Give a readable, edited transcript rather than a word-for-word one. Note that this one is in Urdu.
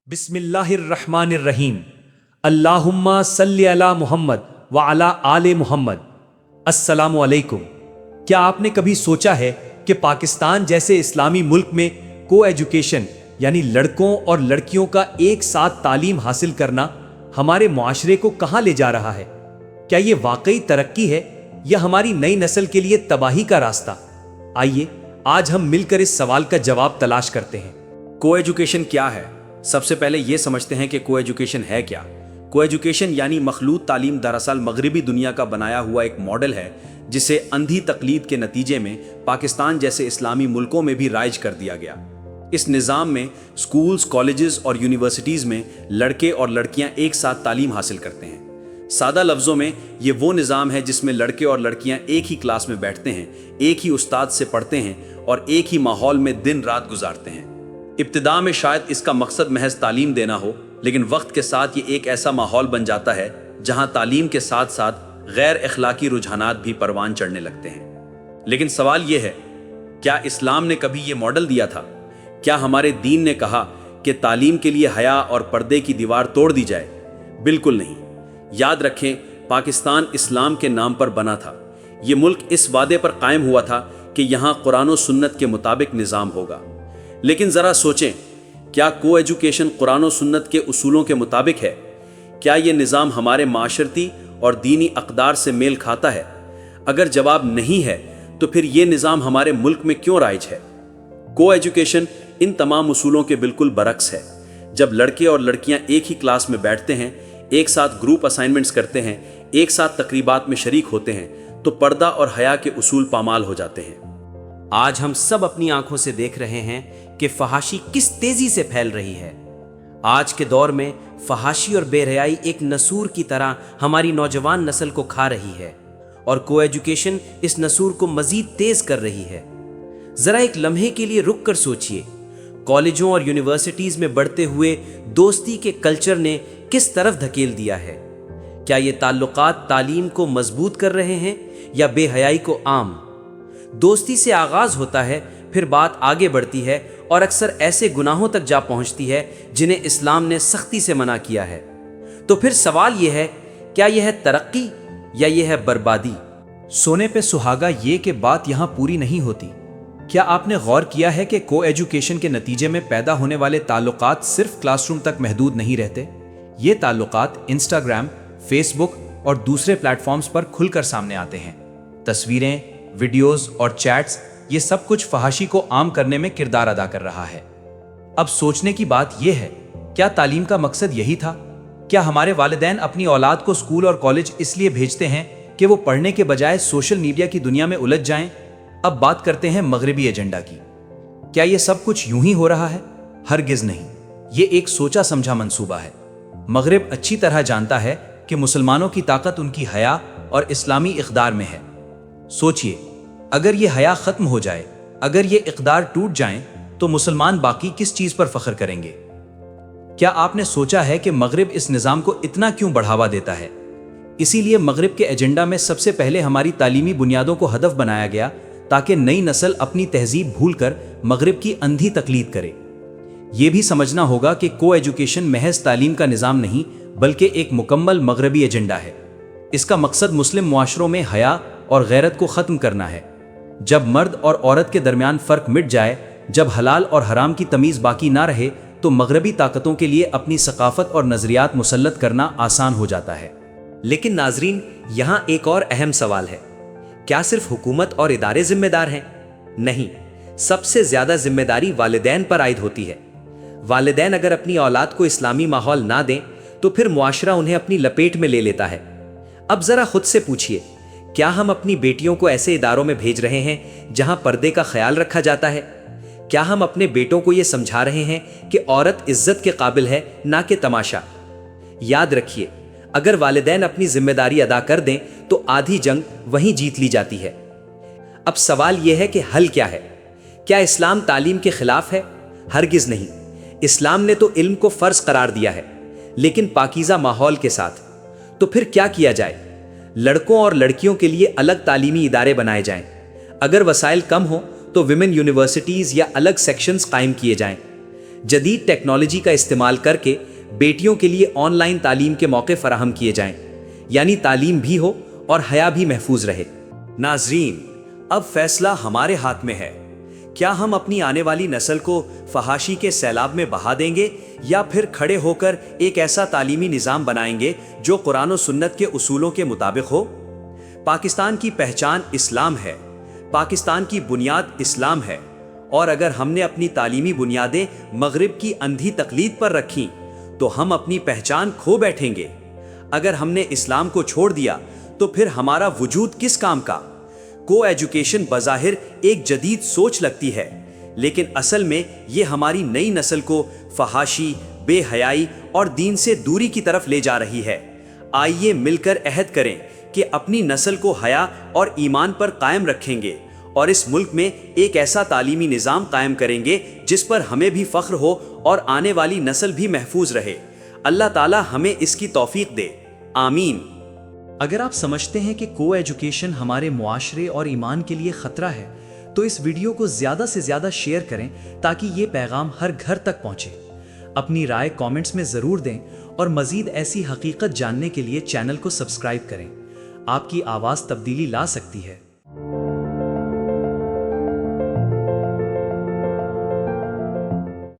بسم اللہ الرحمن الرحیم اللہم صلی علی محمد وعلی آل محمد۔ السلام علیکم۔ کیا آپ نے کبھی سوچا ہے کہ پاکستان جیسے اسلامی ملک میں کو ایجوکیشن یعنی لڑکوں اور لڑکیوں کا ایک ساتھ تعلیم حاصل کرنا ہمارے معاشرے کو کہاں لے جا رہا ہے؟ کیا یہ واقعی ترقی ہے یا ہماری نئی نسل کے لیے تباہی کا راستہ؟ آئیے آج ہم مل کر اس سوال کا جواب تلاش کرتے ہیں۔ کو ایجوکیشن کیا ہے؟ سب سے پہلے یہ سمجھتے ہیں کہ کو ایجوکیشن ہے کیا۔ کو ایجوکیشن یعنی مخلوط تعلیم دراصل مغربی دنیا کا بنایا ہوا ایک ماڈل ہے جسے اندھی تقلید کے نتیجے میں پاکستان جیسے اسلامی ملکوں میں بھی رائج کر دیا گیا۔ اس نظام میں سکولز، کالجز اور یونیورسٹیز میں لڑکے اور لڑکیاں ایک ساتھ تعلیم حاصل کرتے ہیں۔ سادہ لفظوں میں یہ وہ نظام ہے جس میں لڑکے اور لڑکیاں ایک ہی کلاس میں بیٹھتے ہیں، ایک ہی استاد سے پڑھتے ہیں اور ایک ہی ماحول میں دن رات گزارتے ہیں۔ ابتدا میں شاید اس کا مقصد محض تعلیم دینا ہو، لیکن وقت کے ساتھ یہ ایک ایسا ماحول بن جاتا ہے جہاں تعلیم کے ساتھ ساتھ غیر اخلاقی رجحانات بھی پروان چڑھنے لگتے ہیں۔ لیکن سوال یہ ہے، کیا اسلام نے کبھی یہ ماڈل دیا تھا؟ کیا ہمارے دین نے کہا کہ تعلیم کے لیے حیا اور پردے کی دیوار توڑ دی جائے؟ بالکل نہیں۔ یاد رکھیں، پاکستان اسلام کے نام پر بنا تھا۔ یہ ملک اس وعدے پر قائم ہوا تھا کہ یہاں قرآن و سنت کے مطابق نظام ہوگا۔ لیکن ذرا سوچیں، کیا کو ایجوکیشن قرآن و سنت کے اصولوں کے مطابق ہے؟ کیا یہ نظام ہمارے معاشرتی اور دینی اقدار سے میل کھاتا ہے؟ اگر جواب نہیں ہے تو پھر یہ نظام ہمارے ملک میں کیوں رائج ہے؟ کو ایجوکیشن ان تمام اصولوں کے بالکل برعکس ہے۔ جب لڑکے اور لڑکیاں ایک ہی کلاس میں بیٹھتے ہیں، ایک ساتھ گروپ اسائنمنٹس کرتے ہیں، ایک ساتھ تقریبات میں شریک ہوتے ہیں، تو پردہ اور حیا کے اصول پامال ہو جاتے ہیں۔ آج ہم سب اپنی آنکھوں سے دیکھ رہے ہیں کہ فحاشی کس تیزی سے پھیل رہی ہے۔ آج کے دور میں فحاشی اور بے حیائی ایک نسور کی طرح ہماری نوجوان نسل کو کھا رہی ہے، اور کو ایجوکیشن اس نسور کو مزید تیز کر رہی ہے۔ ذرا ایک لمحے کے لیے رک کر سوچئے، کالجوں اور یونیورسٹیز میں بڑھتے ہوئے دوستی کے کلچر نے کس طرف دھکیل دیا ہے؟ کیا یہ تعلقات تعلیم کو مضبوط کر رہے ہیں یا بے حیائی کو عام؟ دوستی سے آغاز ہوتا ہے، پھر بات آگے بڑھتی ہے اور اکثر ایسے گناہوں تک جا پہنچتی ہے جنہیں اسلام نے سختی سے منع کیا ہے۔ تو پھر سوال یہ ہے، کیا یہ ہے ترقی یا یہ ہے بربادی؟ سونے پہ سہاگا یہ کہ بات یہاں پوری نہیں ہوتی۔ کیا آپ نے غور کیا ہے کہ کو ایجوکیشن کے نتیجے میں پیدا ہونے والے تعلقات صرف کلاس روم تک محدود نہیں رہتے؟ یہ تعلقات انسٹاگرام، فیس بک اور دوسرے پلیٹ فارمز پر کھل کر سامنے آتے ہیں۔ تصویریں، ویڈیوز اور چیٹس، یہ سب کچھ فحاشی کو عام کرنے میں کردار ادا کر رہا ہے۔ اب سوچنے کی بات یہ ہے، کیا تعلیم کا مقصد یہی تھا؟ کیا ہمارے والدین اپنی اولاد کو اسکول اور کالج اس لیے بھیجتے ہیں کہ وہ پڑھنے کے بجائے سوشل میڈیا کی دنیا میں الجھ جائیں؟ اب بات کرتے ہیں مغربی ایجنڈا کی۔ کیا یہ سب کچھ یوں ہی ہو رہا ہے؟ ہرگز نہیں۔ یہ ایک سوچا سمجھا منصوبہ ہے۔ مغرب اچھی طرح جانتا ہے کہ مسلمانوں کی طاقت ان کی حیا اور اسلامی اقدار میں ہے۔ سوچئے، اگر یہ حیا ختم ہو جائے، اگر یہ اقدار ٹوٹ جائیں، تو مسلمان باقی کس چیز پر فخر کریں گے؟ کیا آپ نے سوچا ہے کہ مغرب اس نظام کو اتنا کیوں بڑھاوا دیتا ہے؟ اسی لیے مغرب کے ایجنڈا میں سب سے پہلے ہماری تعلیمی بنیادوں کو ہدف بنایا گیا تاکہ نئی نسل اپنی تہذیب بھول کر مغرب کی اندھی تقلید کرے۔ یہ بھی سمجھنا ہوگا کہ کو ایجوکیشن محض تعلیم کا نظام نہیں بلکہ ایک مکمل مغربی ایجنڈا ہے۔ اس کا مقصد مسلم معاشروں میں حیا اور غیرت کو ختم کرنا ہے۔ جب مرد اور عورت کے درمیان فرق مٹ جائے، جب حلال اور حرام کی تمیز باقی نہ رہے، تو مغربی طاقتوں کے لیے اپنی ثقافت اور نظریات مسلط کرنا آسان ہو جاتا ہے۔ لیکن ناظرین، یہاں ایک اور اہم سوال ہے، کیا صرف حکومت اور ادارے ذمہ دار ہیں؟ نہیں، سب سے زیادہ ذمہ داری والدین پر عائد ہوتی ہے۔ والدین اگر اپنی اولاد کو اسلامی ماحول نہ دیں تو پھر معاشرہ انہیں اپنی لپیٹ میں لے لیتا ہے۔ اب ذرا خود سے پوچھئے، کیا ہم اپنی بیٹیوں کو ایسے اداروں میں بھیج رہے ہیں جہاں پردے کا خیال رکھا جاتا ہے؟ کیا ہم اپنے بیٹوں کو یہ سمجھا رہے ہیں کہ عورت عزت کے قابل ہے، نہ کہ تماشا؟ یاد رکھیے، اگر والدین اپنی ذمہ داری ادا کر دیں تو آدھی جنگ وہیں جیت لی جاتی ہے۔ اب سوال یہ ہے کہ حل کیا ہے؟ کیا اسلام تعلیم کے خلاف ہے؟ ہرگز نہیں۔ اسلام نے تو علم کو فرض قرار دیا ہے، لیکن پاکیزہ ماحول کے ساتھ۔ تو پھر کیا کیا جائے؟ لڑکوں اور لڑکیوں کے لیے الگ تعلیمی ادارے بنائے جائیں۔ اگر وسائل کم ہوں تو ویمن یونیورسٹیز یا الگ سیکشنز قائم کیے جائیں۔ جدید ٹیکنالوجی کا استعمال کر کے بیٹیوں کے لیے آن لائن تعلیم کے موقع فراہم کیے جائیں، یعنی تعلیم بھی ہو اور حیا بھی محفوظ رہے۔ ناظرین، اب فیصلہ ہمارے ہاتھ میں ہے۔ کیا ہم اپنی آنے والی نسل کو فحاشی کے سیلاب میں بہا دیں گے، یا پھر کھڑے ہو کر ایک ایسا تعلیمی نظام بنائیں گے جو قرآن و سنت کے اصولوں کے مطابق ہو؟ پاکستان کی پہچان اسلام ہے، پاکستان کی بنیاد اسلام ہے، اور اگر ہم نے اپنی تعلیمی بنیادیں مغرب کی اندھی تقلید پر رکھیں تو ہم اپنی پہچان کھو بیٹھیں گے۔ اگر ہم نے اسلام کو چھوڑ دیا تو پھر ہمارا وجود کس کام کا؟ کو ایجوکیشن بظاہر ایک جدید سوچ لگتی ہے، لیکن اصل میں یہ ہماری نئی نسل کو فحاشی، بے حیائی اور دین سے دوری کی طرف لے جا رہی ہے۔ آئیے مل کر عہد کریں کہ اپنی نسل کو حیا اور ایمان پر قائم رکھیں گے، اور اس ملک میں ایک ایسا تعلیمی نظام قائم کریں گے جس پر ہمیں بھی فخر ہو اور آنے والی نسل بھی محفوظ رہے۔ اللہ تعالی ہمیں اس کی توفیق دے، آمین۔ اگر آپ سمجھتے ہیں کہ کو ایجوکیشن ہمارے معاشرے اور ایمان کے لیے خطرہ ہے تو اس ویڈیو کو زیادہ سے زیادہ شیئر کریں تاکہ یہ پیغام ہر گھر تک پہنچے۔ اپنی رائے کامنٹس میں ضرور دیں اور مزید ایسی حقیقت جاننے کے لیے چینل کو سبسکرائب کریں۔ آپ کی آواز تبدیلی لا سکتی ہے۔